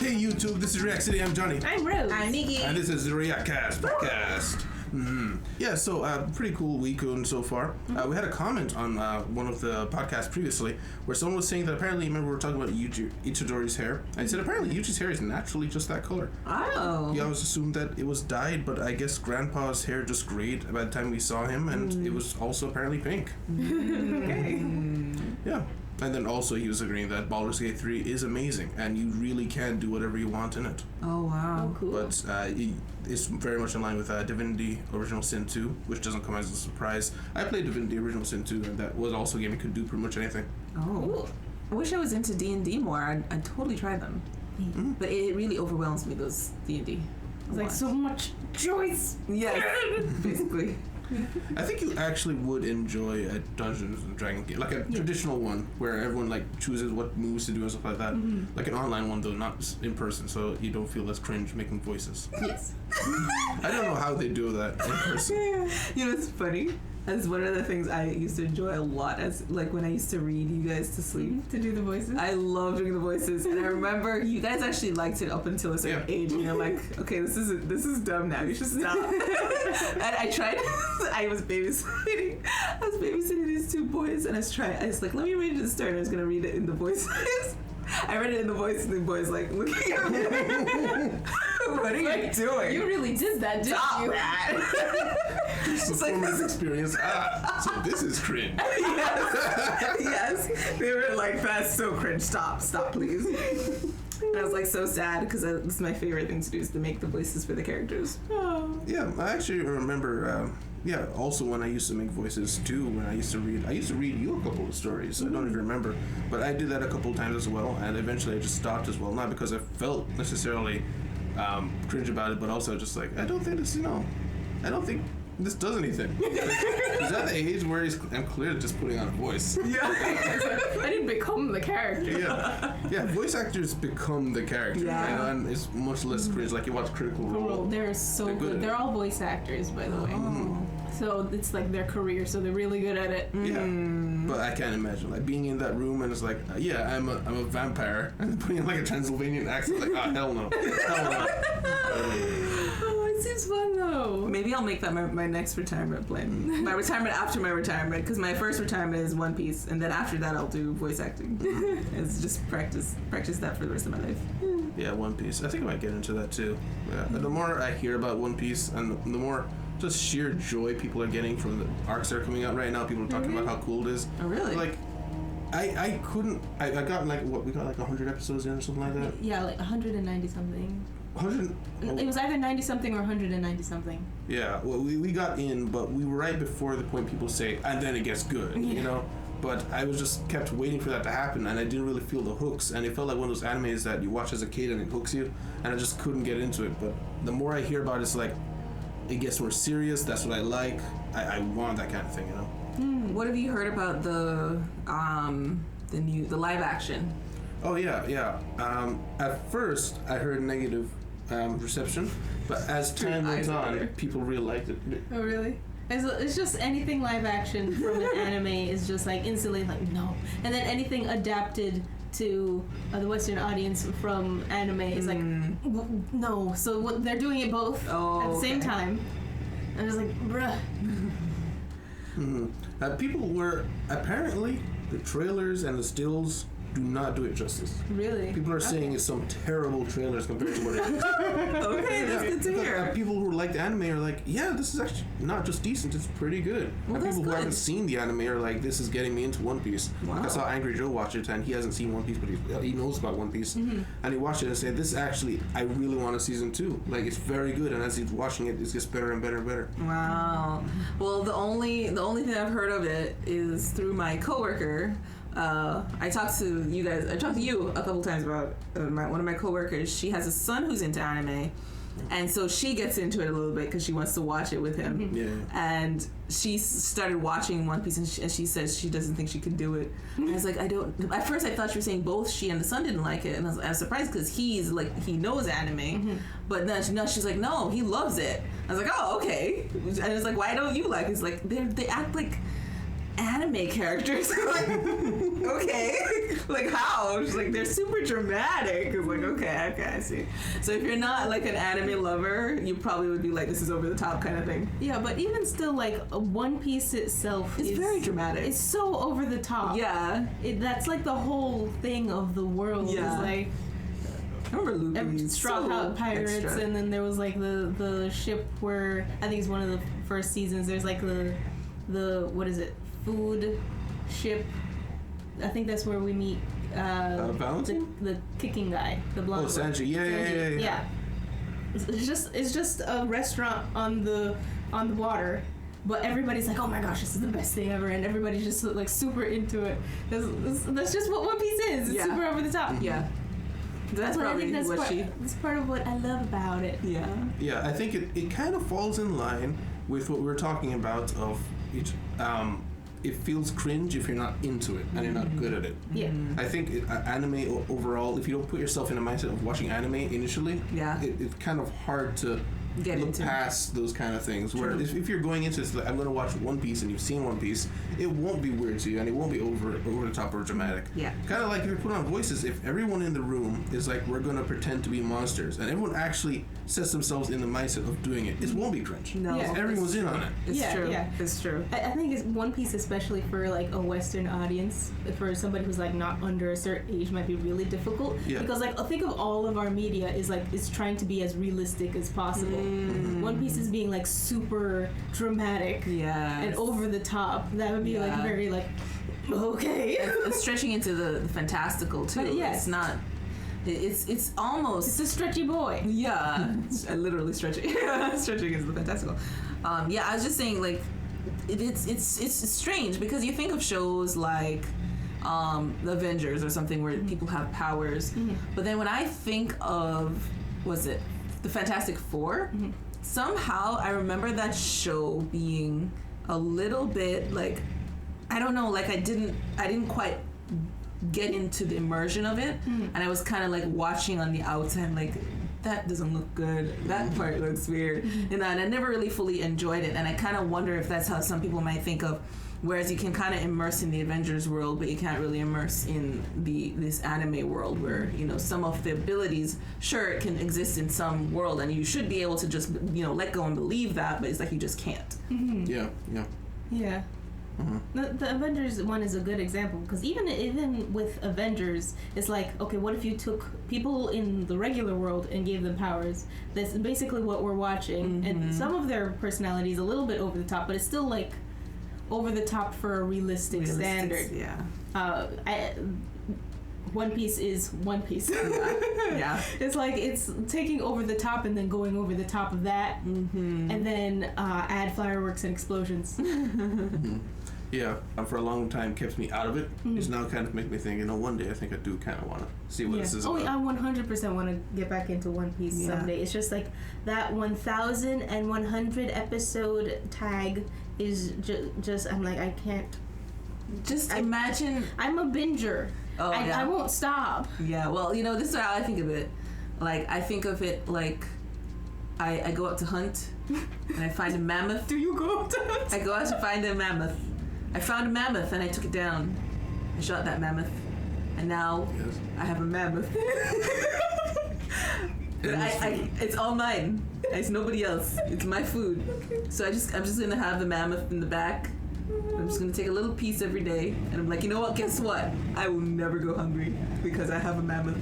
Hey YouTube, this is React City. I'm Johnny. I'm Rose. I'm Nikki. And this is the React Cast podcast. Yeah, so pretty cool week so far. We had a comment on one of the podcasts previously where someone was saying that apparently, remember we were talking about Ichidori's hair, and he said apparently Yuji's hair is naturally just that color. Oh. We always assumed that it was dyed, but I guess Grandpa's hair just grayed by the time we saw him, and it was also apparently pink. Okay. Yeah. And then also he was agreeing that Baldur's Gate 3 is amazing, and you really can do whatever you want in it. Oh, wow. Oh, cool. But it's very much in line with Divinity Original Sin 2, which doesn't come as a surprise. I played Divinity Original Sin 2, and that was also a game you could do pretty much anything. Oh. I wish I was into D&D more. I'd totally try them. Mm-hmm. But it really overwhelms me, those D&D. It's like so much choice. Yes, basically. I think you actually would enjoy a Dungeons and Dragons game, like a traditional one where everyone like chooses what moves to do and stuff like that. Like an online one though, not in person, so you don't feel as cringe making voices. Yes. I don't know how they do that in person. You know, it's funny. That's one of the things I used to enjoy a lot as like when I used to read you guys to sleep. To do the voices. I love doing the voices, and I remember you guys actually liked it up until a certain age, and you're like, okay, this is dumb now. You should stop. And I tried. I was babysitting these two boys, and I was like, let me read it at the start. And I was gonna read it in the voices. I read it in the voice, and the boys like looking at me. What are you doing? You really did that, didn't Stop you? that. Performance experience. So this is cringe. Yes. They were like, that's so cringe. Stop, please. And I was like so sad because this is my favorite thing to do is to make the voices for the characters. Oh. Yeah, I actually remember. Also when I used to make voices too, when I used to read you a couple of stories. I don't even remember, but I did that a couple of times as well, and eventually I just stopped as well. Not because I felt necessarily cringe about it, but also just like I don't think this does anything. Is that the age where I'm clearly just putting on a voice? Yeah. I didn't become the character. Yeah. Voice actors become the character, Yeah. and it's much less cringe. Like you watch Critical Role. They're so good. They're all voice actors, by the way. So it's like their career, so they're really good at it. Yeah, but I can't imagine like being in that room and it's like, I'm a vampire, and putting in like a Transylvanian accent, like, hell no. Oh, it seems fun though. Maybe I'll make that my next retirement plan. My retirement after my retirement, because my first retirement is One Piece, and then after that I'll do voice acting. It's just practice that for the rest of my life. Yeah, One Piece. I think I might get into that too. Yeah. The more I hear about One Piece, and the more just sheer joy people are getting from the arcs that are coming out right now. People are talking about how cool it is. Oh, really? Like, I got like, what, we got like 100 episodes in or something like that? Yeah, like 190 something. 100? It was either 90 something or 190 something. Yeah, well, we got in, but we were right before the point people say, and then it gets good, you know? But I was just kept waiting for that to happen, and I didn't really feel the hooks, and it felt like one of those animes that you watch as a kid and it hooks you, and I just couldn't get into it. But the more I hear about it, it's like, it gets more serious. That's what I like. I want that kind of thing, you know? What have you heard about the live action? Oh, yeah. At first, I heard negative reception, but as time went on, people really liked it. Oh, really? It's just anything live action from an anime is just like instantly like no, and then anything adapted to the Western audience from anime is like no. So they're doing it both at the same time, and it's like bruh. People were apparently the trailers and the stills do not do it justice. Really? People are saying it's some terrible trailers compared to what it is. Okay, that's good to hear. People who like the anime are like, yeah, this is actually not just decent, it's pretty good. Well, and that's people who good. haven't seen the anime are like, this is getting me into One Piece. Wow. Like I saw Angry Joe watch it, and he hasn't seen One Piece, but he knows about One Piece. And he watched it and said, this actually, I really want a season 2. Like, it's very good, and as he's watching it, it gets better and better and better. Wow. Well, the only thing I've heard of it is through my coworker. I talked to you a couple times about one of my coworkers. She has a son who's into anime, and so she gets into it a little bit because she wants to watch it with him. Yeah. And she started watching One Piece, and she says she doesn't think she can do it. And I was like, I don't. At first, I thought she was saying both she and the son didn't like it, and I was surprised because he's like he knows anime, but then she's like, no, he loves it. I was like, oh, okay. And it's like, why don't you like it? It's like they act like anime characters. Like, okay, like how? She's like, they're super dramatic. It's like, okay, I see. So if you're not like an anime lover, you probably would be like, this is over the top kind of thing. Yeah, but even still, like One Piece itself It's is very dramatic. It's so over the top. Yeah. That's like the whole thing of the world. Yeah. Is like I remember Luffy. Straw Hat Pirates, extra. and then there was like the ship where I think it's one of the first seasons. There's like the what is it? Food ship. I think that's where we meet Valentine? the kicking guy, the blonde. Oh, Sanji. Yeah. It's just a restaurant on the water. But everybody's like, oh my gosh, this is the best thing ever, and everybody's just like super into it. That's just what One Piece is. It's super over the top. Yeah. That's But I probably think what that's part of what I love about it. Yeah. Yeah, I think it kind of falls in line with what we were talking about of it. It feels cringe if you're not into it and you're not good at it. Yeah. I think anime overall, if you don't put yourself in a mindset of watching anime initially, it's kind of hard to Get look into past those kind of things. Where True. if you're going into this, like, I'm going to watch One Piece, and you've seen One Piece, it won't be weird to you, and it won't be over the top or dramatic. Yeah. Kind of like if you put on voices, if everyone in the room is like, we're going to pretend to be monsters, and everyone actually sets themselves in the mindset of doing it, it won't be cringe. No. Yeah. Everyone's in on it. It's Yeah, true. yeah. It's true. I think it's One Piece, especially for like a Western audience, for somebody who's like not under a certain age, might be really difficult. Yeah. Because like think of all of our media is like it's trying to be as realistic as possible. One Piece is being like super dramatic Yeah. and over the top. That would be like Yeah. very like okay. It's stretching into the fantastical too. But yes. It's not. It's almost. It's a stretchy boy. Yeah, I literally stretching. Stretching is the fantastical. Yeah, I was just saying, like, it's strange because you think of shows like the Avengers or something where people have powers, but then when I think of the Fantastic Four, somehow I remember that show being a little bit like, I don't know, like I didn't quite get into the immersion of it, and I was kind of like watching on the outside, like that doesn't look good, that part looks weird, and I never really fully enjoyed it, and I kind of wonder if that's how some people might think of, whereas you can kind of immerse in the Avengers world, but you can't really immerse in this anime world where, you know, some of the abilities, sure, it can exist in some world, and you should be able to just, you know, let go and believe that, but it's like you just can't. Yeah. Yeah. The Avengers one is a good example because even with Avengers, it's like, okay, what if you took people in the regular world and gave them powers? That's basically what we're watching, and some of their personality is a little bit over the top, but it's still like over the top for a realistic standard. Yeah. One Piece is One Piece. Yeah. It's like it's taking over the top and then going over the top of that, and then add fireworks and explosions. Yeah, for a long time kept me out of it. It's now kind of making me think, you know, one day I think I do kind of want to see what this is about. I 100% want to get back into One Piece someday. It's just like that 1,100 episode tag is just I'm like, I can't. Just imagine. I'm a binger. Oh, yeah. I won't stop. Yeah, well, you know, this is how I think of it. Like, I think of it like I go out to hunt and I find a mammoth. Do you go out to hunt? I go out to find a mammoth. I found a mammoth and I took it down. I shot that mammoth. And now I have a mammoth. But it's all mine. It's nobody else. It's my food. So I'm just gonna have the mammoth in the back. I'm just gonna take a little piece every day, and I'm like, you know what? Guess what? I will never go hungry because I have a mammoth.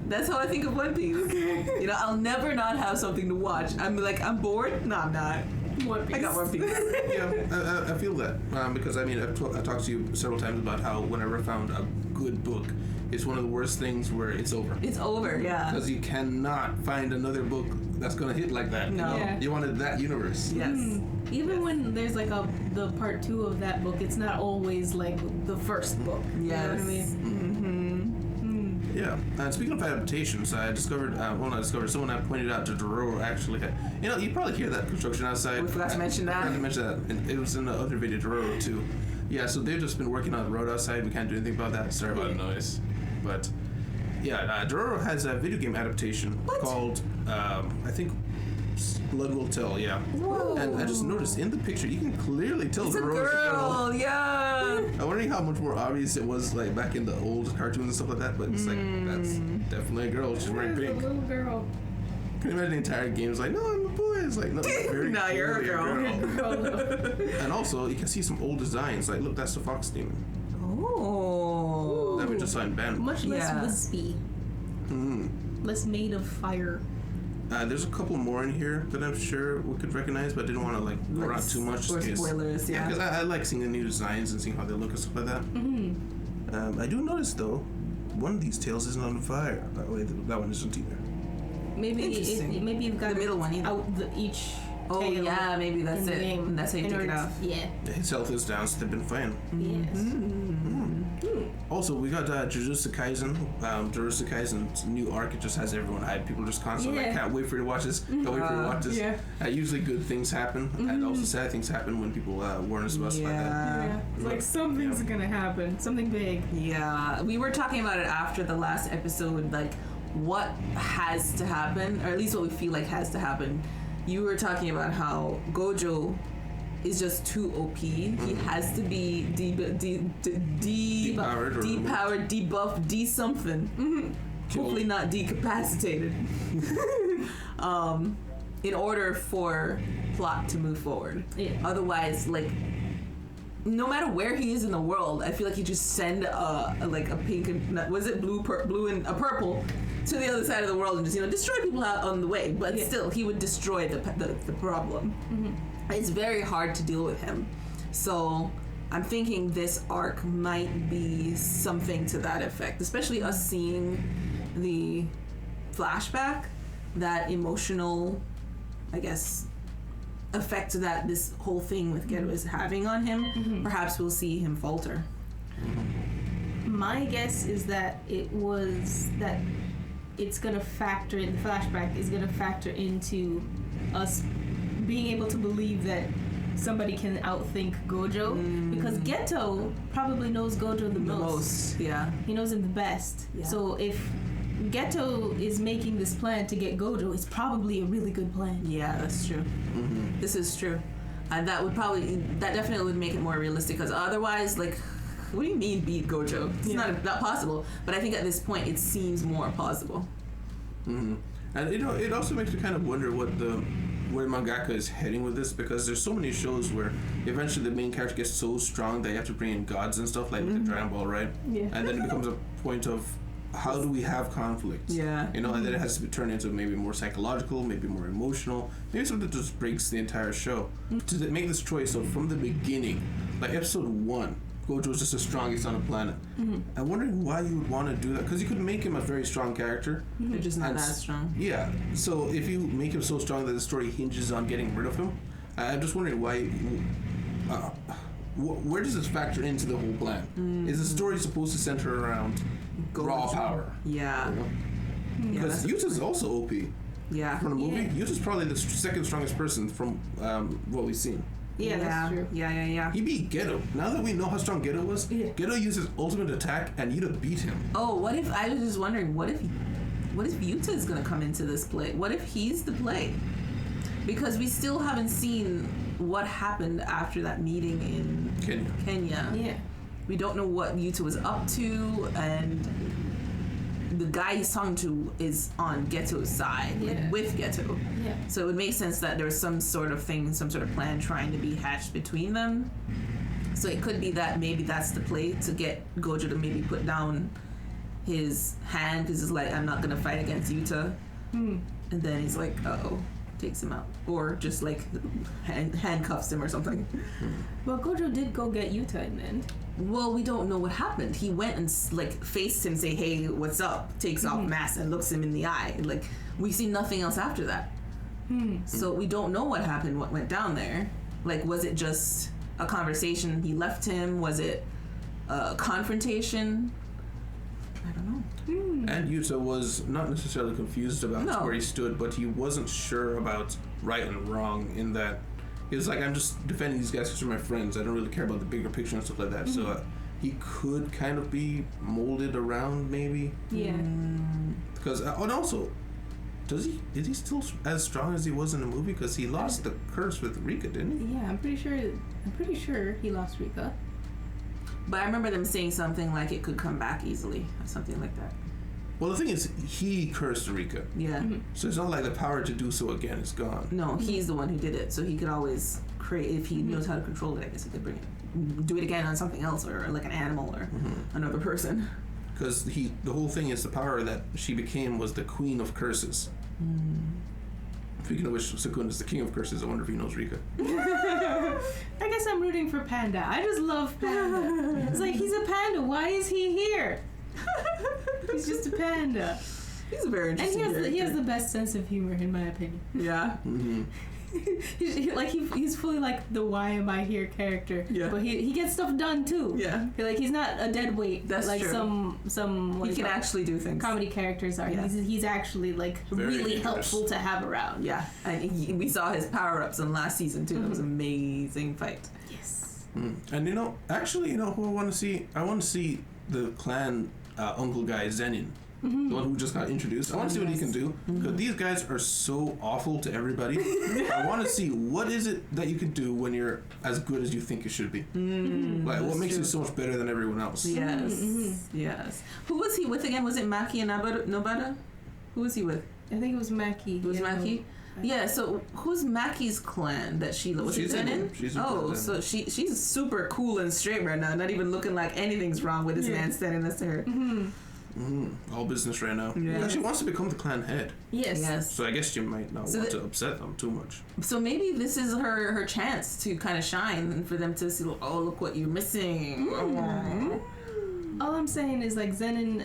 That's how I think of One Piece. You know, I'll never not have something to watch. I'm like, I'm bored. No, I'm not. One Piece. I got One Piece. Yeah, I feel that because I mean I talked to you several times about how whenever I found a good book, it's one of the worst things where it's over. It's over, yeah. Because you cannot find another book that's gonna hit like that. No. Yeah. You wanted that universe. Yes. Even when there's like the part 2 of that book, it's not always like the first book. Yes. You know what I mean? Yeah. And speaking of adaptations, I discovered, someone I pointed out to Dororo actually had, you know, you probably hear that construction outside. We forgot to mention that. I forgot to mention that. And it was in the other video, Dororo too. Yeah, so they've just been working on the road outside. We can't do anything about that. Sorry about the noise. But yeah, Dororo has a video game adaptation called, I think, Blood will tell, yeah. Whoa. And I just noticed in the picture, you can clearly tell It's a the girl is a girl, yeah. I'm wondering how much more obvious it was like back in the old cartoons and stuff like that, but it's like, that's definitely a girl. She's wearing It's a pink. little girl. Can you imagine the entire game is like, no, I'm a boy. It's like, no, it's very No, you're a clearly girl. And also, you can see some old designs. Like, look, that's the fox demon Oh. that we just saw in Ben. Much less Yeah. wispy. Less made of fire. There's a couple more in here that I'm sure we could recognize, but I didn't want to like go around too much. Or spoilers, yeah. because I like seeing the new designs and seeing how they look and stuff like that. I do notice though, one of these tails isn't on fire. That one isn't either. Maybe Interesting. maybe you've got The middle one, either. out each. Oh tail yeah, maybe that's in the it. game That's how you in take it order- off. Yeah. His health is down, so they've been fine. Also, we got Jujutsu Kaisen. Jujutsu Kaisen's new arc. It just has everyone hyped. People just constantly like, can't wait for you to watch this. Can't wait for you to watch this. Yeah. Usually good things happen, and also sad things happen when people warn us about stuff like that. Yeah. It's like something's gonna happen. Something big. Yeah, we were talking about it after the last episode, like what has to happen, or at least what we feel like has to happen. You were talking about how Gojo is just too OP. He has to be Depowered or depowered, debuffed, something. Hopefully not decapacitated. In order for plot to move forward. Yeah. Otherwise, like, no matter where he is in the world, I feel like you just send a pink and was it blue and a purple to the other side of the world and just destroy people out on the way. But still, he would destroy the problem. It's very hard to deal with him. So I'm thinking this arc might be something to that effect, especially us seeing the flashback, that emotional, I guess, effect that this whole thing with Geto is having on him. Perhaps we'll see him falter. My guess is that it's gonna factor in, the flashback is gonna factor into us being able to believe that somebody can outthink Gojo, because Geto probably knows Gojo the most. Yeah. He knows him the best. Yeah. So if Geto is making this plan to get Gojo, it's probably a really good plan. Yeah, that's true. This is true. And that definitely would make it more realistic, because otherwise, like, what do you mean beat Gojo? It's not possible. But I think at this point it seems more plausible. And it also makes you kind of wonder where mangaka is heading with this, because there's so many shows where eventually the main character gets so strong that you have to bring in gods and stuff like the Dragon Ball, right? Yeah. And then it becomes a point of how do we have conflict? Yeah. And then it has to be turned into maybe more psychological, maybe more emotional, maybe something that just breaks the entire show. To make this choice of from the beginning, like episode 1, Gojo is just the strongest on the planet. I'm wondering why you would want to do that, because you could make him a very strong character. They're just not And that strong. Yeah, so if you make him so strong that the story hinges on getting rid of him, I'm just wondering why. Where does this factor into the whole plan? Is the story supposed to center around raw power? Yeah. Yeah, Because that's- Yuta's also OP Yeah. from the movie. Yeah. Yuta's probably the second strongest person from what we've seen. Yeah, that's true. Yeah. He beat Geto. Now that we know how strong Geto was, Yeah. Geto used his ultimate attack and Yuta beat him. Oh, what if, I was just wondering, what if Yuta is gonna come into this play? What if he's the play? Because we still haven't seen what happened after that meeting in Kenya. Yeah. We don't know what Yuta was up to, and the guy he's talking to is on Geto's side, like with Geto. Yeah. So it would make sense that there's some sort of thing, some sort of plan trying to be hatched between them. So it could be that maybe that's the play, to get Gojo to maybe put down his hand, because he's like, I'm not gonna fight against Yuta. And then he's like, uh-oh, takes him out. Or just like handcuffs him or something. But Gojo did go get Yuta in the end. Well, we don't know what happened. He went and like faced him, say, "Hey, what's up?" Takes off mask and looks him in the eye. Like, we see nothing else after that. So we don't know what happened, what went down there. Like, was it just a conversation? He left him. Was it a confrontation? I don't know. And Yuta was not necessarily confused about where he stood, but he wasn't sure about right and wrong, in that he was like, I'm just defending these guys because they're my friends. I don't really care about the bigger picture and stuff like that. So he could kind of be molded around, maybe. Yeah. Because, and also, is he still as strong as he was in the movie? Because he lost the curse with Rika, didn't he? Yeah, I'm pretty sure he lost Rika. But I remember them saying something like it could come back easily or something like that. Well, the thing is, he cursed Rika. Yeah. Mm-hmm. So it's not like the power to do so again is gone. No, he's the one who did it, so he could always create. If he knows how to control it, I guess he could do it again on something else, or like an animal, or another person. Because the whole thing is the power that she became was the queen of curses. Speaking of which, Sukun is the king of curses. I wonder if he knows Rika. I guess I'm rooting for Panda. I just love Panda. It's like, he's a panda. Why is he here? He's just a panda. He's a very interesting And he has character. the best sense of humor, in my opinion. Yeah. Mm-hmm. He's fully like the "Why am I here" character. Yeah. But he gets stuff done too. Yeah. Like, he's not a dead weight. That's like true. some what He do you can call it? actually do things. Comedy characters are. Yeah. He's actually like Very really dangerous. helpful to have around. Yeah, and we saw his power ups in last season too. That was an amazing fight. Yes. And actually, who I want to see? I want to see the clan uncle guy Zenin. The one who just got introduced. I want to see what he can do. Because these guys are so awful to everybody. I want to see what is it that you can do when you're as good as you think you should be. Like, what makes you so much better than everyone else? Yes, yes. Who was he with again? Was it Maki and Nobara? Who was he with? I think it was Maki. It was yeah. Maki. Yeah. So who's Maki's clan that she was? She's it in Zenin? it. She's in Oh, Zenin. so she's super cool and straight right now. Not even looking like anything's wrong with this Yeah. man standing next to her. All business right now. Yeah. And she wants to become the clan head. Yes. Yes. So I guess you might not So want to upset them too much. So maybe this is her chance to kind of shine and for them to see, oh, look what you're missing. All I'm saying is, like, Zenin,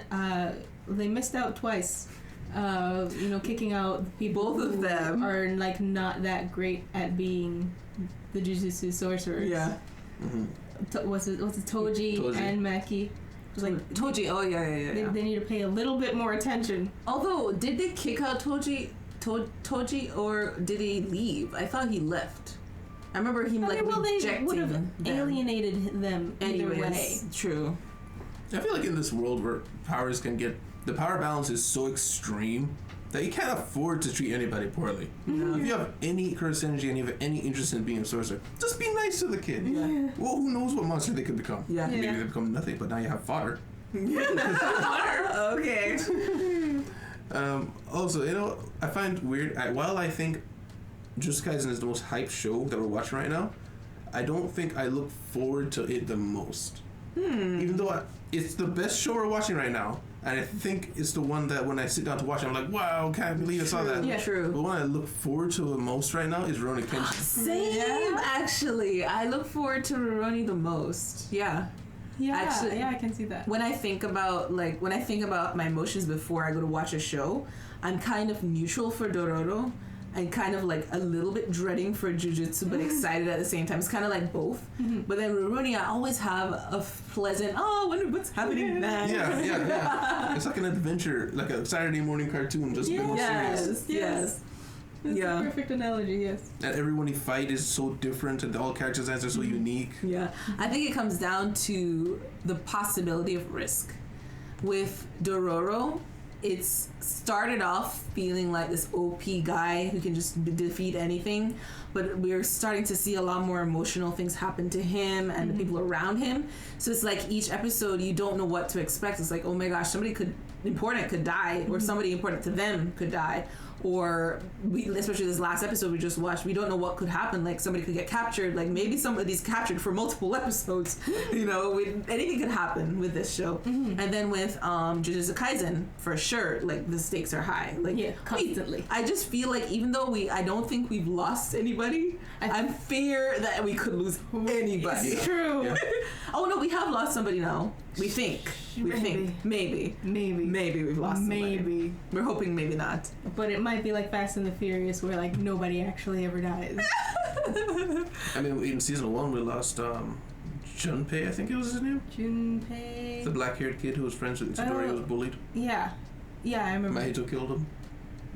they missed out twice. Kicking out the people Both of who them. are like not that great at being the Jujutsu sorcerers. Yeah. What's it? Toji, Toji. and Maki. It was like Toji. Oh yeah. they need to pay a little bit more attention. Although, did they kick out Toji, or did he leave? I thought he left. I remember him They would rejecting have them. alienated them either way. Anyways, true. I feel like in this world where powers can get... The power balance is so extreme that you can't afford to treat anybody poorly. If you have any curse energy and you have any interest in being a sorcerer, just be nice to the kid. Yeah. Well, who knows what monster they could become? Yeah. Maybe Yeah. they become nothing, but now you have fodder. Okay. Also, I find weird. While I think Jujutsu Kaisen is the most hyped show that we're watching right now, I don't think I look forward to it the most. Even though it's the best show we're watching right now, and I think it's the one that when I sit down to watch it, I'm like, wow, can't believe I saw that. Yeah. True. But one I look forward to the most right now is Rurouni Kenshin. Same, actually. I look forward to Rurouni the most. Yeah. Yeah, Actually- yeah, I can see that. When I think about my emotions before I go to watch a show, I'm kind of neutral for Dororo and kind of like a little bit dreading for Jujutsu, but excited at the same time. It's kind of like both. But then Rurouni, I always have a pleasant, I wonder what's happening next. Yeah. It's like an adventure, like a Saturday morning cartoon, just a bit more serious. Yes. That's Yeah. a perfect analogy. Yes. And everyone you fight is so different, and all character designs are so unique. Yeah, I think it comes down to the possibility of risk. With Dororo, it's started off feeling like this OP guy who can just defeat anything, but we're starting to see a lot more emotional things happen to him and the people around him. So it's like each episode you don't know what to expect. It's like, oh my gosh, somebody important could die, or somebody important to them could die, or especially this last episode we just watched, we don't know what could happen. Like somebody could get captured, like maybe somebody's captured for multiple episodes. Anything could happen with this show. And then with Jujutsu Kaisen, for sure, like the stakes are high. Like Yeah, constantly. I just feel like even though I don't think we've lost anybody, I fear that we could lose anybody. It's true. Yeah. Oh no, we have lost somebody now. We think maybe we've lost somebody. Maybe. We're hoping maybe not. But it might be like Fast and the Furious, where like nobody actually ever dies. I mean, in season 1, we lost Junpei, I think it was his name. Junpei. The black-haired kid who was friends with Itadori, who was bullied. Yeah, I remember. Mahito killed him.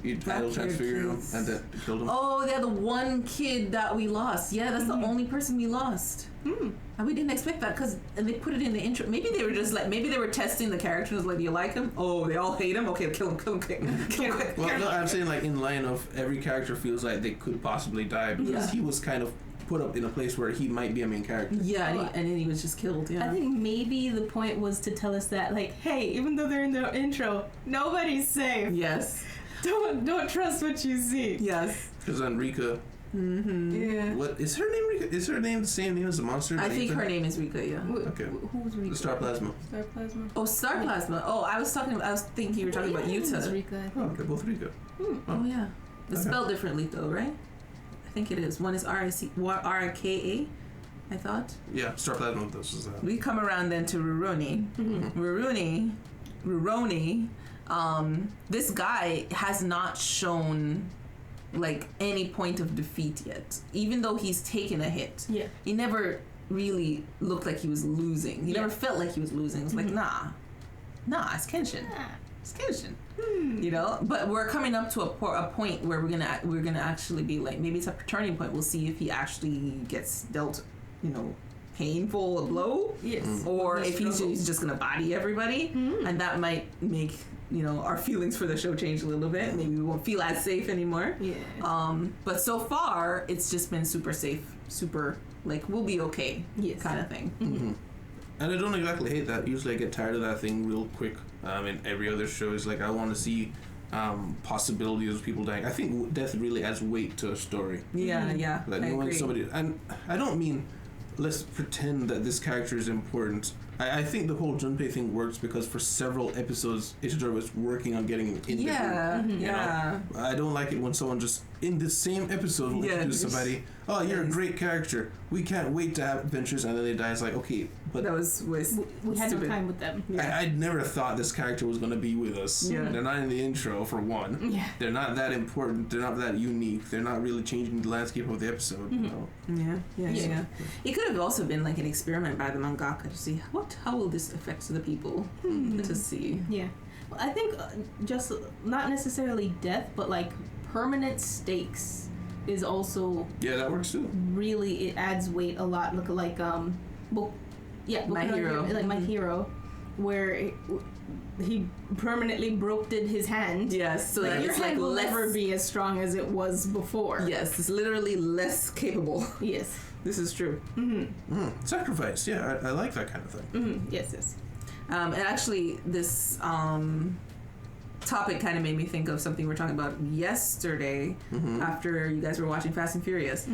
You idle transfigured him and then killed him. Oh, yeah, the one kid that we lost. Yeah, that's the only person we lost. And we didn't expect that because they put it in the intro. Maybe they were just like, maybe they were testing the characters. Like, do you like him? Oh, they all hate him. Okay, kill him quick. Kill him quick. Well, no, I'm saying like in line of every character feels like they could possibly die because he was kind of put up in a place where he might be a main character. Yeah, and then he was just killed. Yeah. I think maybe the point was to tell us that, like, hey, even though they're in the intro, nobody's safe. Yes. Don't trust what you see. Yes. Because then Rika. Yeah. What is her name? Rika? Is her name the same name as the monster? I think her name is Rika. Yeah. Okay. Who's Rika? The Star Plasma. Star Plasma. Oh, Star Plasma. Oh, I was thinking you were talking about Yuta. It's Rika, I Oh, think. they're both Rika. Oh yeah. It's Okay. spelled differently though, right? I think it is. One is R-I-K-A, I thought. Yeah, Star Plasma. This is that. We come around then to Rurouni. Rurouni. This guy has not shown like any point of defeat yet. Even though he's taken a hit. Yeah. He never really looked like he was losing. He never felt like he was losing. It's like, nah, it's Kenshin. It's Kenshin. You know, but we're coming up to a point where we're gonna actually be like, maybe it's a turning point. We'll see if he actually gets dealt, you know, painful a blow, Yes. or if he's just gonna body everybody, and that might make, you know, our feelings for the show change a little bit. Maybe we won't feel as safe anymore. Yeah. But so far it's just been super safe, super like we'll be okay, kind of thing. And I don't exactly hate that. Usually I get tired of that thing real quick. In every other show, is like I want to see possibilities of people dying. I think death really adds weight to a story. Yeah. Like I knowing agree. somebody, and I don't mean let's pretend that this character is important. I think the whole Junpei thing works because for several episodes, Ichijiro was working on getting him in Yeah, the group. yeah. You know? I don't like it when someone just in the same episode will introduce somebody. Oh, you're a great character. We can't wait to have adventures, and then they die. It's like, okay, but That was We had no stupid. time with them. I'd never thought this character was going to be with us. Yeah. They're not in the intro, for one. Yeah. They're not that important. They're not that unique. They're not really changing the landscape of the episode. You know? Yeah. It could have also been like an experiment by the mangaka to see how will this affect the people to see. Yeah. Well, I think just not necessarily death, but like permanent stakes is also Yeah, that works too. really, it adds weight a lot. Look like My Hero. like My Hero, where he permanently did his hand. Yes, so Like that your it's hand like will less. never be as strong as it was before. Yes, it's literally less capable. Yes. This is true. Sacrifice. Yeah, I like that kind of thing. Yes. And actually, this topic kind of made me think of something we were talking about yesterday after you guys were watching Fast and Furious,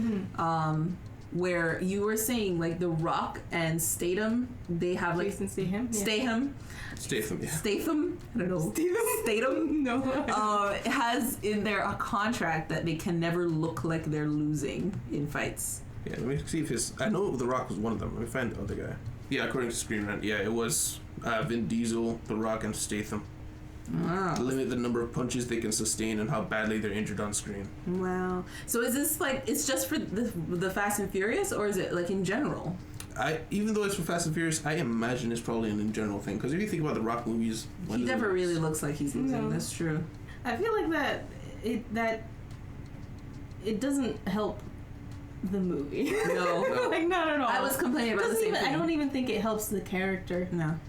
where you were saying like The Rock and Statham, they have like Jason Statham. Yeah. Statham. Yeah. Statham, I don't know, Statham. No. Has in there a contract that they can never look like they're losing in fights. Yeah. Let me see if his. I know The Rock was one of them. Let me find the other guy. Yeah, according to Screen Rant, yeah, it was Vin Diesel, The Rock, and Statham. Wow. Limit the number of punches they can sustain and how badly they're injured on screen. Wow. So is this like it's just for the Fast and Furious, or is it like in general? Even though it's for Fast and Furious, I imagine it's probably an in general thing. Because if you think about the Rock movies, when He do they never lose? really looks like he's losing. No. That's true. I feel like it doesn't help the movie. No. Like not at all. I was complaining about the same thing. I don't even think it helps the character. No.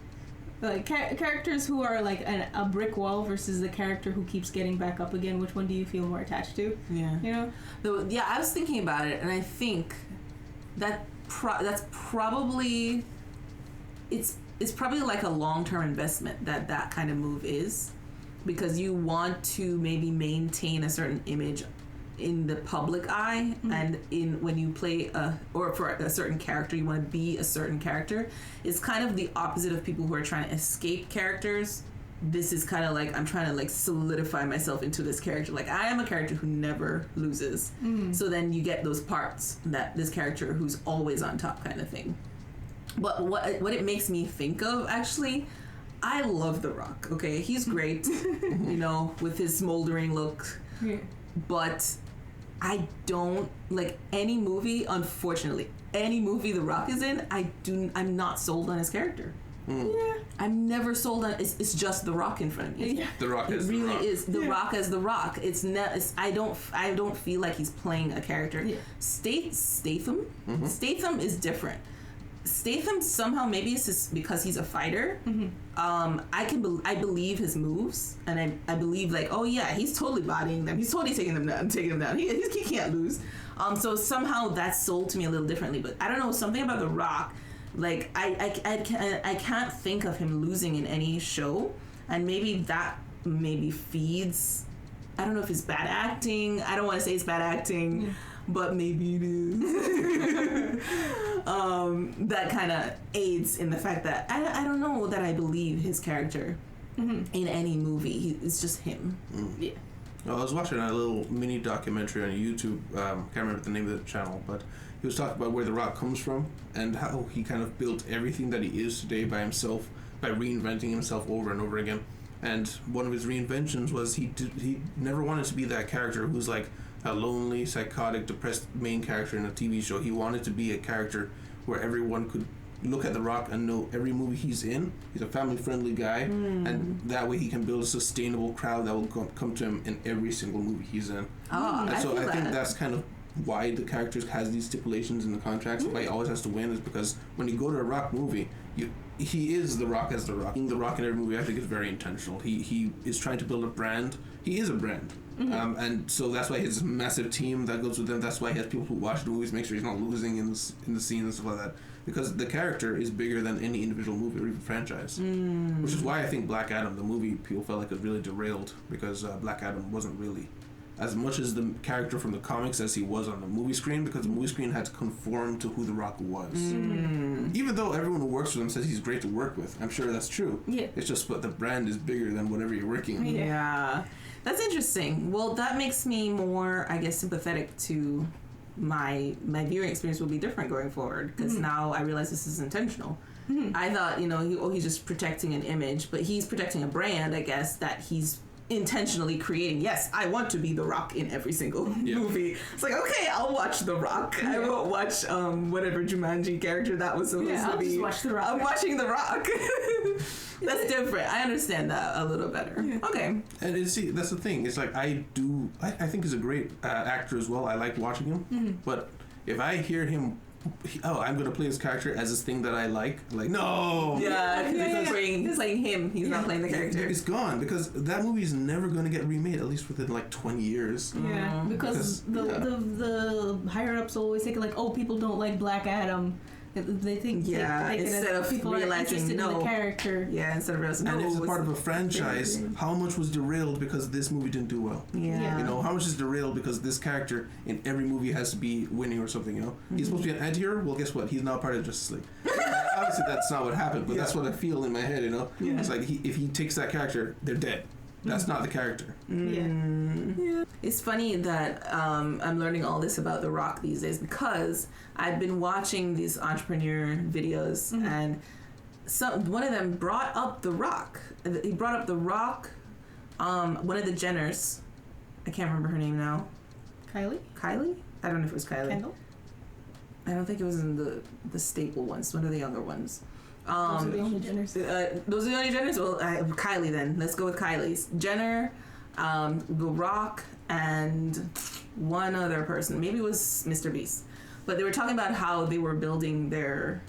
Like characters who are like a brick wall versus the character who keeps getting back up again. Which one do you feel more attached to? Yeah. You know. Yeah, I was thinking about it, and I think that that's probably it's probably like a long-term investment that kind of move is, because you want to maybe maintain a certain image in the public eye, and in when you play or for a certain character, you want to be a certain character. It's kind of the opposite of people who are trying to escape characters. This is kind of like I'm trying to like solidify myself into this character. Like I am a character who never loses. So then you get those parts that this character who's always on top kind of thing. But what it makes me think of, actually, I love The Rock. Okay, he's great, you know, with his smoldering look. Yeah. But I don't like any movie. Unfortunately, any movie The Rock is in, I'm not sold on his character. I'm never sold on it's just The Rock in front of me. Yeah. The Rock It is really the Rock. is The Rock as The Rock. It's not. I don't feel like he's playing a character. Yeah. Statham. Statham is different. Statham somehow, maybe it's just because he's a fighter. I believe his moves, and I believe like, oh yeah, he's totally bodying them. He's totally taking them down. He can't lose. So somehow that's sold to me a little differently. But I don't know, something about The Rock. Like I can't think of him losing in any show, and maybe that feeds. I don't know if it's bad acting. I don't want to say it's bad acting, but maybe it is. That kind of aids in the fact that I don't know that I believe his character in any movie. It's just him. Yeah. Well, I was watching a little mini documentary on YouTube. Can't remember the name of the channel, but he was talking about where The Rock comes from and how he kind of built everything that he is today by himself, by reinventing himself over and over again. And one of his reinventions was he never wanted to be that character who's like a lonely, psychotic, depressed main character in a TV show. He wanted to be a character where everyone could look at The Rock and know every movie he's in, he's a family-friendly guy, and that way he can build a sustainable crowd that will come to him in every single movie he's in. And so I think that's kind of why the character has these stipulations in the contracts, why he always has to win, is because when you go to a Rock movie, he is The Rock as The Rock. Being The Rock in every movie, I think, is very intentional. He is trying to build a brand. He is a brand. And so that's why his massive team that goes with him, that's why he has people who watch the movies, make sure he's not losing in the scene and stuff like that. Because the character is bigger than any individual movie or even franchise. Which is why I think Black Adam, the movie, people felt like it was really derailed, because Black Adam wasn't really as much as the character from the comics as he was on the movie screen, because the movie screen had to conform to who The Rock was. Even though everyone who works with him says he's great to work with. I'm sure that's true. Yeah. It's just, but the brand is bigger than whatever you're working on. Yeah. That's interesting. Well, that makes me more, I guess, sympathetic to my viewing experience will be different going forward, because now I realize this is intentional. I thought, he's just protecting an image, but he's protecting a brand, I guess, that he's intentionally creating. Yes, I want to be The Rock in every single movie. It's like, okay, I'll watch The Rock. I won't watch whatever Jumanji character that was supposed to be. Just watch The Rock. I'm watching The Rock. That's different. I understand that a little better. Okay. And see, that's the thing. It's like I think he's a great actor as well. I like watching him. But if I hear him, I'm going to play this character as this thing that I like no. Yeah, he's playing him. He's not playing the character. It's gone, because that movie is never going to get remade, at least within like 20 years. Yeah, because the higher ups always think like, oh, people don't like Black Adam. They think instead of people realizing in the character. Yeah, instead of realizing and if it's part of a franchise, how much was derailed because this movie didn't do well? Yeah. How much is derailed because this character in every movie has to be winning or something? He's supposed to be an anti-hero. Well, guess what? He's not part of Justice League. Obviously, that's not what happened, but that's what I feel in my head. It's like if he takes that character, they're dead. That's not the character. Yeah. It's funny that I'm learning all this about The Rock these days, because I've been watching these entrepreneur videos, and one of them brought up The Rock. He brought up The Rock, one of the Jenners. I can't remember her name now. Kylie? I don't know if it was Kylie. Kendall? I don't think it was in the staple ones, one of the younger ones. Those are the only Jenners. Those are the only Jenners? Well, Kylie then. Let's go with Kylie's. Jenner, The Rock, and one other person. Maybe it was Mr. Beast. But they were talking about how they were building their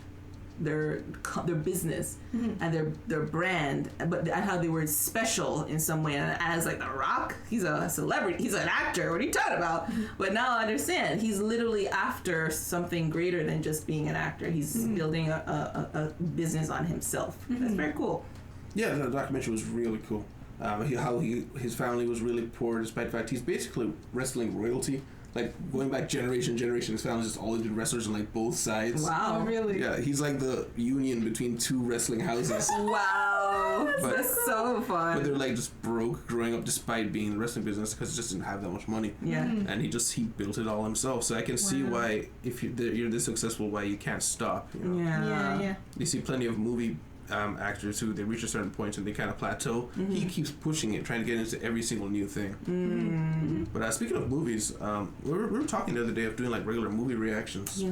business and their brand, and how they were special in some way. And as like The Rock, he's a celebrity, he's an actor. What are you talking about? But now I understand. He's literally after something greater than just being an actor. He's building a business on himself. That's very cool. Yeah, the documentary was really cool. How his family was really poor, despite the fact he's basically wrestling royalty. Like, going back generation, his family's just always been wrestlers on, like, both sides. Wow. Oh, really? Yeah, he's like the union between two wrestling houses. Wow. That's so fun. But they're, like, just broke growing up despite being in the wrestling business, because he just didn't have that much money. Yeah. And he built it all himself. So I can see why, if you're this successful, why you can't stop. Yeah. You see plenty of movie actors who they reach a certain point and they kind of plateau. He keeps pushing it, trying to get into every single new thing. But speaking of movies, we were talking the other day of doing like regular movie reactions.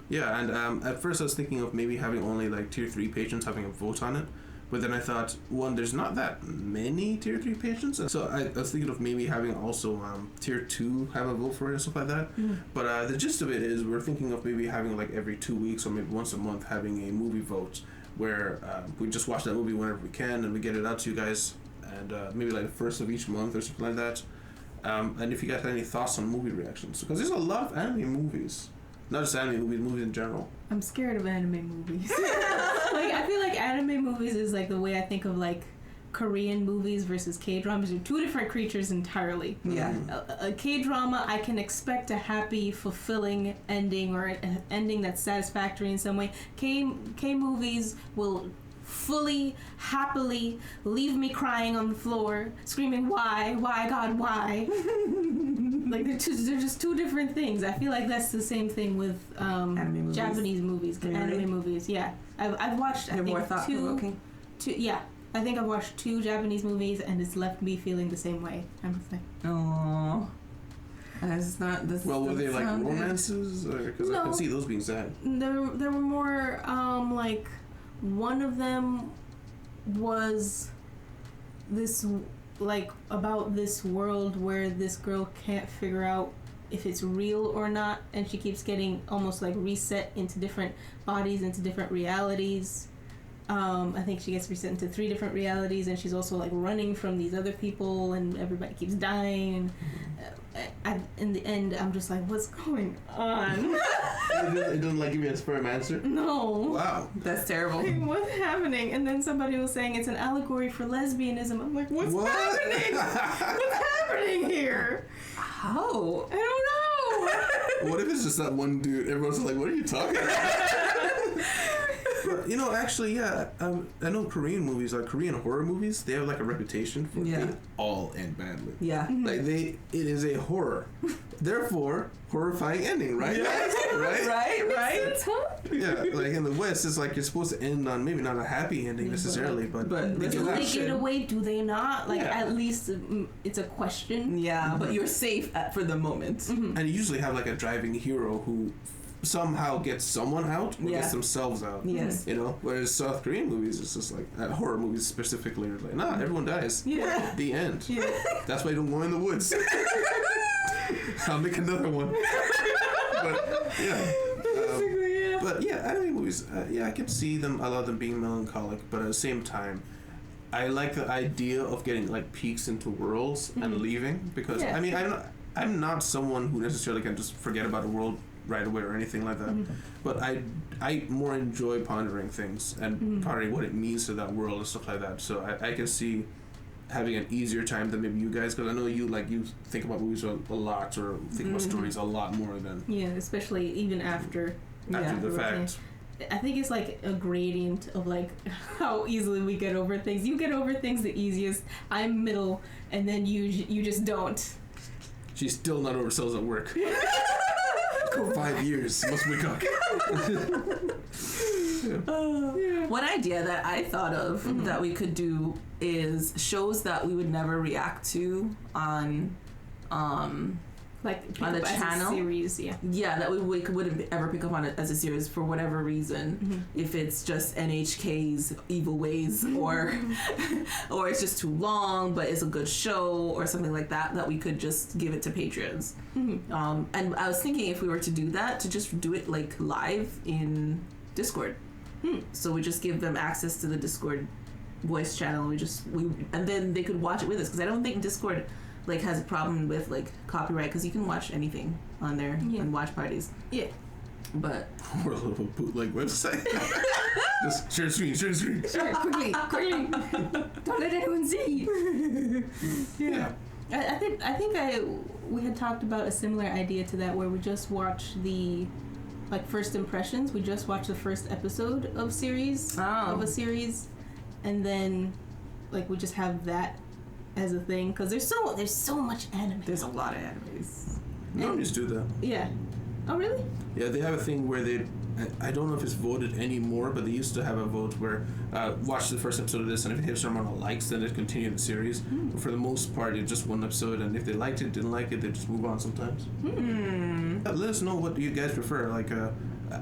Yeah, and at first I was thinking of maybe having only like tier 3 patrons having a vote on it. But then I thought, one, there's not that many tier 3 patrons. So I was thinking of maybe having also tier 2 have a vote for it and stuff like that. But the gist of it is we're thinking of maybe having like every 2 weeks or maybe once a month having a movie vote where we just watch that movie whenever we can and we get it out to you guys. And maybe like the first of each month or something like that. And if you guys have any thoughts on movie reactions. Because there's a lot of anime movies. Not just anime movies, movies in general. I'm scared of anime movies. Like, I feel like anime movies is like the way I think of like Korean movies versus K-dramas. They're two different creatures entirely. Yeah. A K-drama, I can expect a happy, fulfilling ending or an ending that's satisfactory in some way. K-movies will fully, happily leave me crying on the floor, screaming, why, God, why? Like, they're just two different things. I feel like that's the same thing with Anime movies. Japanese movies, Really? anime movies. Yeah, I've watched. They're I think more thought-provoking. two. Yeah, I think I've watched 2 Japanese movies, and it's left me feeling the same way. I'm just like, Aww. It's not this. Well, were they doesn't like sound good. romances? Because I No. can see those being sad. there were more like one of them was this like about this world where this girl can't figure out if it's real or not, and she keeps getting almost like reset into different bodies, into different realities. I think she gets reset into 3 different realities, and she's also like running from these other people, and everybody keeps dying. In the end, I'm just like, what's going on? It doesn't like give you a firm answer? No. Wow. That's terrible. Like, what's happening? And then somebody was saying it's an allegory for lesbianism. I'm like, what's What? happening? What's happening here? How? I don't know. What if it's just that one dude? Everyone's like, what are you talking about? But, actually, yeah. I know Korean movies, like Korean horror movies, they have like a reputation for Yeah. they all end badly. Yeah. Like it is a horror. Therefore, horrifying ending, right? Right? Right. It's tough. Yeah, like in the West, it's like you're supposed to end on maybe not a happy ending necessarily, but But they do do Do that they shit. get away? Do they not? Like, Yeah. at least it's a question. Yeah, but you're safe for the moment. And you usually have like a driving hero who somehow gets someone out or Yeah. gets themselves out. Yes. Whereas South Korean movies, it's just like horror movies specifically, are like, nah, everyone dies. Yeah. The end. Yeah. That's why you don't go in the woods. I'll make another one. But yeah. Yeah. But yeah, anime movies, I can see them, a lot of them being melancholic, but at the same time, I like the idea of getting like peeks into worlds and leaving, because Yeah. I mean, I'm not someone who necessarily can just forget about a world right away or anything like that, but I more enjoy pondering things and pondering what it means to that world and stuff like that. So I can see having an easier time than maybe you guys, because I know you think about movies a lot, or think about stories a lot more than Yeah, especially even after after the Yeah. fact. I think it's like a gradient of like how easily we get over things. You get over things the easiest. I'm middle, and then you just don't. She's still not over cells at work. 5 years. Must wake up. One idea that I thought of that we could do is shows that we would never react to on Like pick On the up as a channel? series, yeah. that we wouldn't ever pick up on it as a series for whatever reason. If it's just NHK's evil ways, or it's just too long but it's a good show or something like that we could just give it to patrons. And I was thinking if we were to do that, to just do it like live in Discord. So we just give them access to the Discord voice channel. And then they could watch it with us, because I don't think Discord like has a problem with like copyright, because you can watch anything on there Yeah. and watch parties. Yeah. But Or a little bootleg website. Just share screen. Sure, quickly. Don't let anyone see. Yeah. I think we had talked about a similar idea to that, where we just watch the like first impressions. We just watch the first episode of a series, and then like we just have that as a thing, because there's so much anime. there's a lot of animes. Normies do that. Yeah. Oh really? Yeah, they have a thing where I don't know if it's voted anymore, but they used to have a vote where watch the first episode of this, and if it hits a certain amount of likes, then it continue the series. But for the most part, it's just one episode, and if they liked it, didn't like it, they just move on sometimes. Let us know what you guys prefer. Like,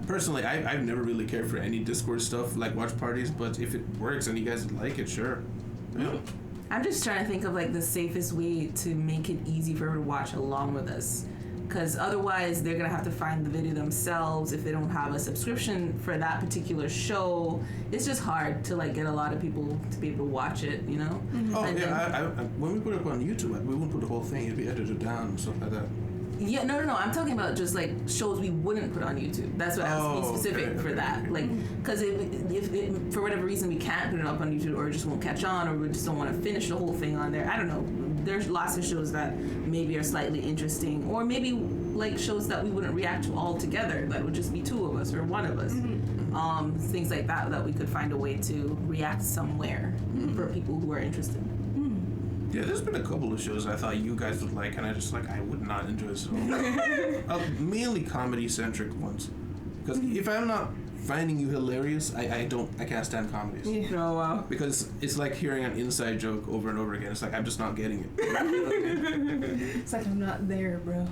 Personally, I've never really cared for any Discord stuff like watch parties, but if it works and you guys like it, sure. Yeah. I'm just trying to think of like the safest way to make it easy for everyone to watch along with us. Because otherwise, they're going to have to find the video themselves if they don't have a subscription for that particular show. It's just hard to like get a lot of people to be able to watch it, you know? Oh, And yeah. then- When we put it up on YouTube, we wouldn't put the whole thing. It'd be edited down and stuff like that. Yeah, no. I'm talking about just like shows we wouldn't put on YouTube. That's what I was being specific okay, for that. okay. Like, because if for whatever reason we can't put it up on YouTube, or it just won't catch on, or we just don't want to finish the whole thing on there. I don't know. There's lots of shows that maybe are slightly interesting, or maybe like shows that we wouldn't react to altogether. That would just be two of us or one of us. Things like that we could find a way to react somewhere for people who are interested. Yeah, there's been a couple of shows I thought you guys would like, and I just I would not enjoy this at all. Mainly comedy-centric ones. Because if I'm not finding you hilarious, I can't stand comedies. Yeah. Oh wow. Because it's like hearing an inside joke over and over again. It's like I'm just not getting it. You know what I mean? It's like I'm not there, bro.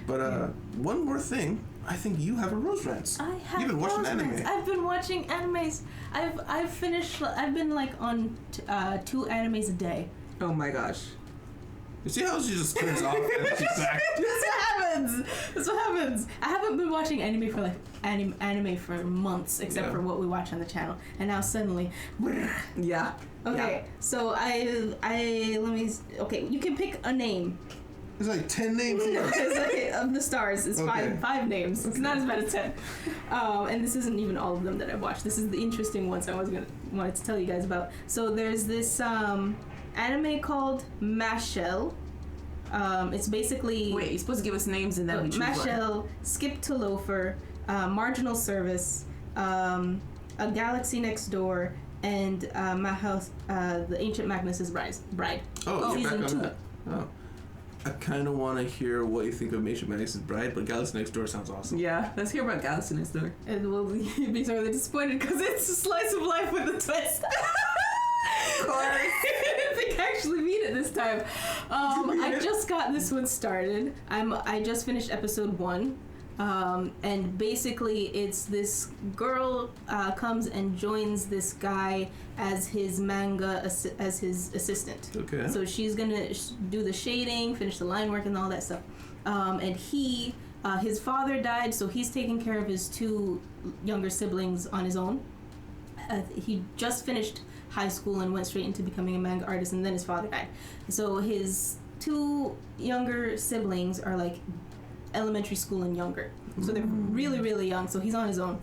But one more thing, I think you have a Rose Rants. I have. You've been watching Rose anime. Rants. I've been watching animes. I've finished. I've been like on 2 animes a day. Oh my gosh. You see how she just turns off and she's back? That's what happens. I haven't been watching anime for like anime for months, except for what we watch on the channel. And now suddenly, Yeah. okay. So I let me. Okay, you can pick a name. There's like 10 names here. It's like of the stars. It's Okay. five names. It's not as bad as 10. And this isn't even all of them that I've watched. This is the interesting ones I wanted to tell you guys about. So there's this anime called Mashel. It's basically Wait, you're supposed to give us names and then we choose one. Mashel, Skip to Loafer, Marginal Service, A Galaxy Next Door, and Mahal, the Ancient Magnus's Bride. Oh, you're season back on 2. that. Oh. I kind of want to hear what you think of Ancient Magnus's Bride, but Galaxy Next Door sounds awesome. Yeah, let's hear about Galaxy Next Door. And we'll be sorely disappointed because it's a slice of life with a twist. Of course. I didn't think I actually mean it this time. I just got this one started. I just finished episode 1. And basically it's this girl comes and joins this guy as his manga as his assistant. Okay. So she's gonna do the shading, finish the line work and all that stuff. And his father died, so he's taking care of his 2 younger siblings on his own. He just finished high school and went straight into becoming a manga artist, and then his father died. So his 2 younger siblings are like elementary school and younger, so they're really, really young. So he's on his own.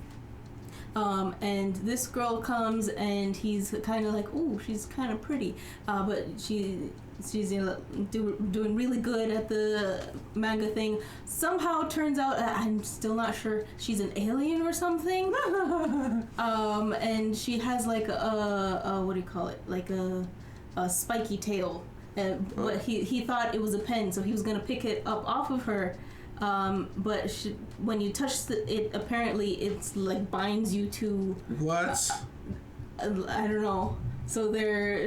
And this girl comes and he's kind of like, oh, she's kind of pretty, but she's doing really good at the manga thing. Somehow turns out, I'm still not sure, she's an alien or something. And she has like a what do you call it, like a spiky tail. But he thought it was a pen, so he was gonna pick it up off of her. But when you touch it, apparently it's like binds you to. What? I don't know. So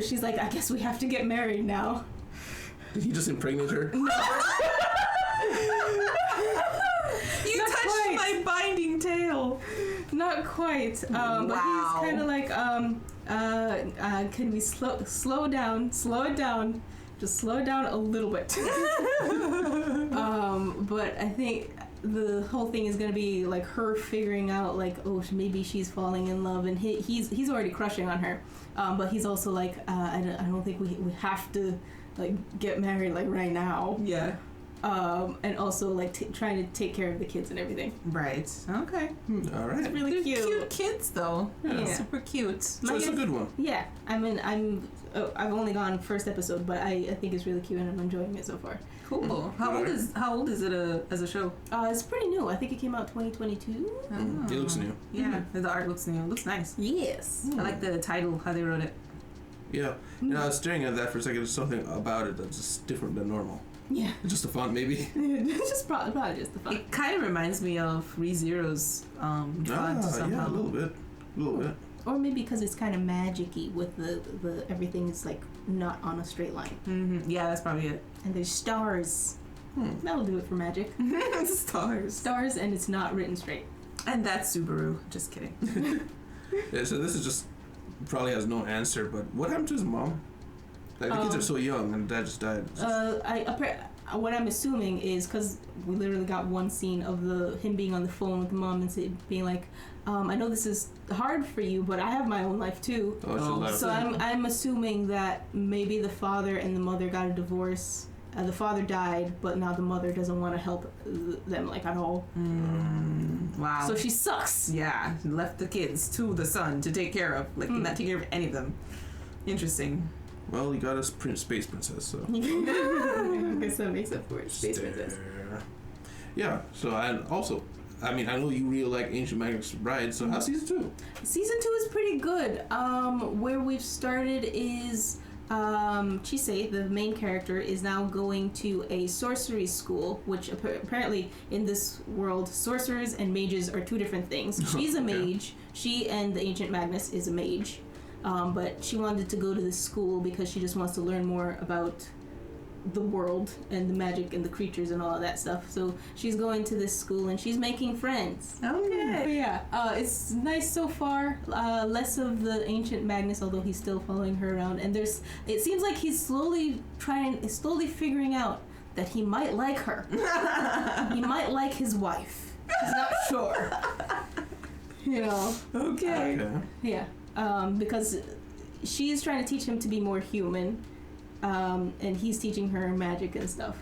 she's like, I guess we have to get married now. Did he just impregnate her? You Not touched quite. my binding tail. Not quite. But Wow. he's kind of like, can we slow it down, just slow it down a little bit. But I think the whole thing is gonna be like her figuring out like, oh, maybe she's falling in love, and he's already crushing on her, but he's also like, I don't think we have to like get married like right now. Yeah. And also like trying to take care of the kids and everything. Right. Okay. All right. It's really They're cute. cute kids though. Yeah. Super cute. So it's a good one. Yeah, I've only gone first episode, but I think it's really cute and I'm enjoying it so far. Cool. How old is it as a show? It's pretty new. I think it came out 2022. Oh. It looks new. Yeah, the art looks new. It looks nice. Yes. I like the title, how they wrote it. Yeah. You know, I was staring at that for a second. There's something about it that's just different than normal. Yeah. It's just the font, maybe. It's just probably just the fun. It kind of reminds me of ReZero's font Yeah, somehow. a little bit. Or maybe because it's kind of magic-y with the everything is like not on a straight line. Mm-hmm. Yeah, that's probably it. And there's stars. That'll do it for magic. Stars. Stars and it's not written straight. And that's Subaru. Just kidding. Yeah, so this is just probably has no answer. But what happened to his mom? Like the kids are so young, and dad just died. What I'm assuming is because we literally got one scene of him being on the phone with the mom and being like, I know this is hard for you, but I have my own life too. So I'm assuming that maybe the father and the mother got a divorce. The father died, but now the mother doesn't want to help them like at all. Wow. So she sucks. Yeah, left the kids to the son to take care of, like not taking care of any of them. Interesting. Well, he got a space princess, so. I guess that makes up for it. Space princess. Yeah. So I know you really like Ancient Magus Bride. So how's season 2? Season 2 is pretty good. Where we've started is Chisei, the main character, is now going to a sorcery school, which apparently in this world, sorcerers and mages are two different things. She's a mage. She and the Ancient Magus is a mage. But she wanted to go to this school because she just wants to learn more about the world and the magic and the creatures and all of that stuff. So she's going to this school and she's making friends. Okay. But yeah, it's nice so far. Less of the Ancient Magus, although he's still following her around. And it seems like he's slowly figuring out that he might like her. He might like his wife. He's not sure. You know. Okay. Yeah. Because she's trying to teach him to be more human, and he's teaching her magic and stuff.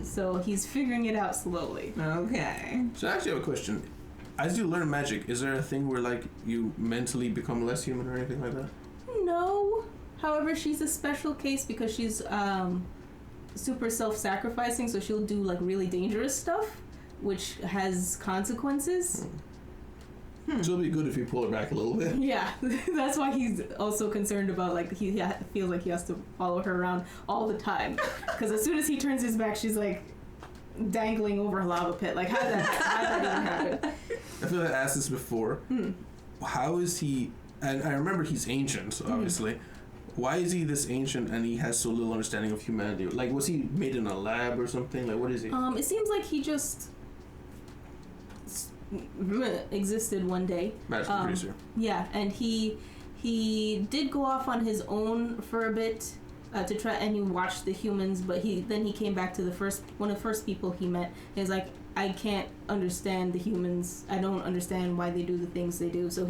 So he's figuring it out slowly. Okay. So I actually have a question. As you learn magic, is there a thing where like you mentally become less human or anything like that? No. However, she's a special case because she's super self-sacrificing, so she'll do like really dangerous stuff, which has consequences. So it'll be good if you pull it back a little bit. Yeah, that's why he's also concerned about, like, he feels like he has to follow her around all the time. Because as soon as he turns his back, she's like dangling over a lava pit. Like, how'd that even happen? I feel like I asked this before. How is he? And I remember he's ancient, obviously. Why is he this ancient and he has so little understanding of humanity? Like, was he made in a lab or something? Like, what is he? It seems like he just existed one day. Magical producer. Yeah, and he did go off on his own for a bit to try, and he watched the humans, but then he came back to one of the first people he met. He's like, I can't understand the humans. I don't understand why they do the things they do. So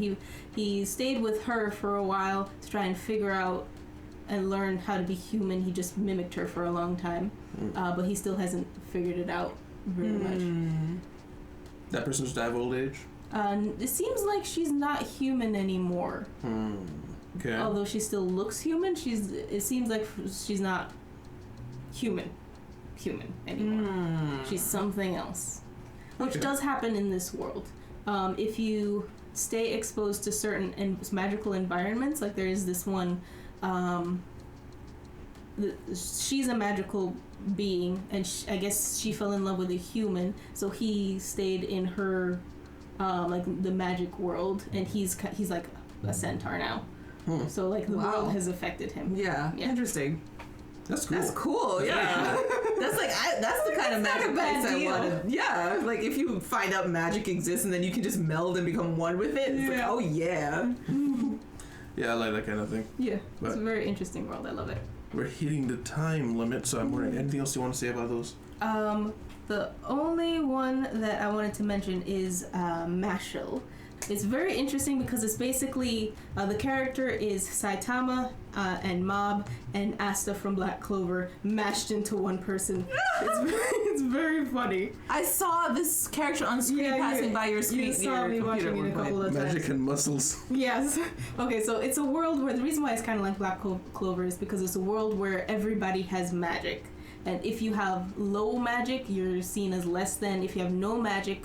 he stayed with her for a while to try and figure out and learn how to be human. He just mimicked her for a long time, but he still hasn't figured it out very much. That person just died of old age? It seems like she's not human anymore. Okay. Although she still looks human, it seems like she's not human anymore. She's something else. Which does happen in this world. If you stay exposed to certain magical environments, like there is this one, she's a magical being, and I guess she fell in love with a human, so he stayed in her like the magic world, and he's like a centaur now. So like the world has affected him. Yeah. Interesting. That's cool. That's cool. Yeah. That's the kind of magic bad I deal. wanted. Yeah. Like if you find out magic exists and then you can just meld and become one with it. It's like, oh yeah. Yeah, I like that kind of thing. Yeah. It's a very interesting world. I love it. We're hitting the time limit, so I'm wondering, anything else you want to say about those? The only one that I wanted to mention is Mashle. It's very interesting because it's basically the character is Saitama and Mob and Asta from Black Clover mashed into one person. It's very funny. I saw this character on screen passing by your screen. You saw me watching it a couple of times. Magic and muscles. Yes. Okay, so it's a world where the reason why it's kind of like Black Clover is because it's a world where everybody has magic. And if you have low magic, you're seen as less than. If you have no magic,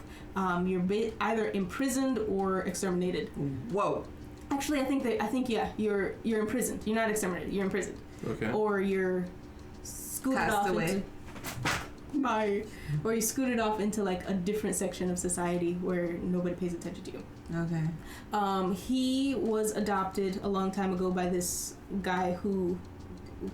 you're either imprisoned or exterminated. Whoa. Actually, I think you're imprisoned. You're not exterminated. You're imprisoned. Okay. Or you're scooted off away. or you scooted off into like a different section of society where nobody pays attention to you. Okay. He was adopted a long time ago by this guy who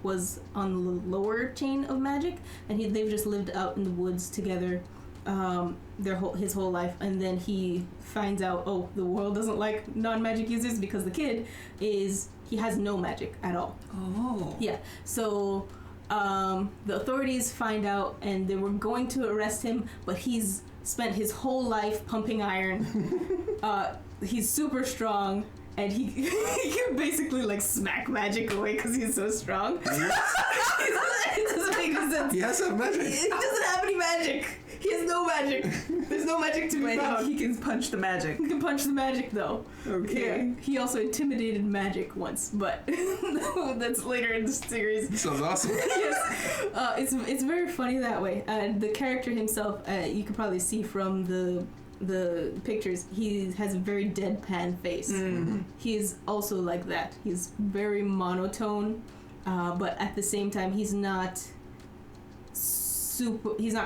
was on the lower chain of magic, and they've just lived out in the woods together his whole life, and then he finds out, oh, the world doesn't like non-magic users because the kid he has no magic at all. Oh. Yeah. So the authorities find out, and they were going to arrest him, but he's spent his whole life pumping iron. He's super strong, and he can basically like smack magic away because he's so strong. It doesn't make any sense. He has some magic. He doesn't have any magic. He has no magic. There's no magic to be found. He can punch the magic. He can punch the magic though. Okay. Yeah. He also intimidated magic once, but that's later in the series. Sounds awesome. Yes. It's very funny that way. The character himself, you could probably see from the pictures, he has a very deadpan face. Mm-hmm. He's also like that. He's very monotone, but at the same time, he's not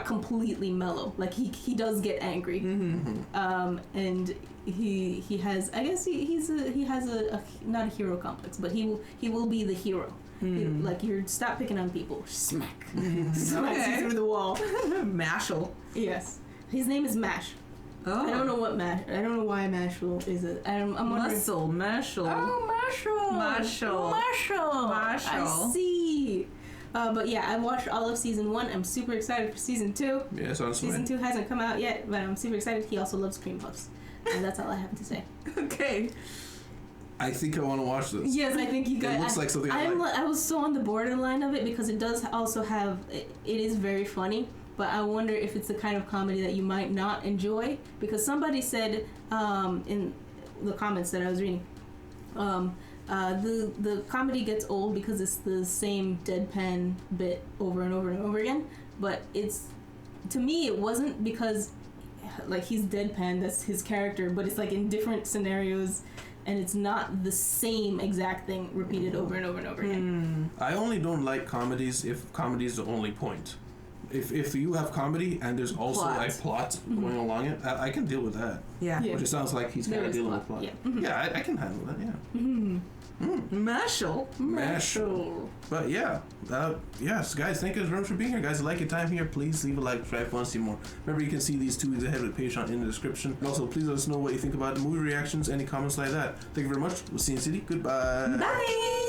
completely mellow. Like he does get angry. Mm-hmm. And he has, I guess he has a not a hero complex, but he will be the hero. Like, stop picking on people. Smack. Smacks you through the wall. Mashal. Yes. His name is Mash. Oh. I don't know why Mashal is it. I'm wondering. Muscle. Mashal. Oh, Marshall. I see. But yeah, I watched all of season 1. I'm super excited for season 2. Yeah, sounds Season fine. 2 hasn't come out yet, but I'm super excited. He also loves cream puffs. And that's all I have to say. Okay. I think I want to watch this. Yes, I think you guys. It looks like something I like. I was so on the borderline of it because it does also have. It is very funny, but I wonder if it's the kind of comedy that you might not enjoy, because somebody said in the comments that I was reading, the comedy gets old because it's the same deadpan bit over and over and over again. But to me, it wasn't because like he's deadpan, that's his character, but it's like in different scenarios. And it's not the same exact thing repeated over and over and over again. I only don't like comedies if comedy is the only point. If you have comedy and there's also a plot going along it, I can deal with that. Yeah. Yeah. Which it sounds like he's kind of dealing with plot. Yeah. Yeah, I can handle that, yeah. Mashal. Mashal. But yeah, yes, guys, thank you very much for being here. Guys, like your time here, please leave a like if you want to see more. Remember, you can see these 2 weeks ahead with Patreon in the description. And also, please let us know what you think about the movie reactions, any comments like that. Thank you very much. We'll see you in the city. Goodbye. Bye.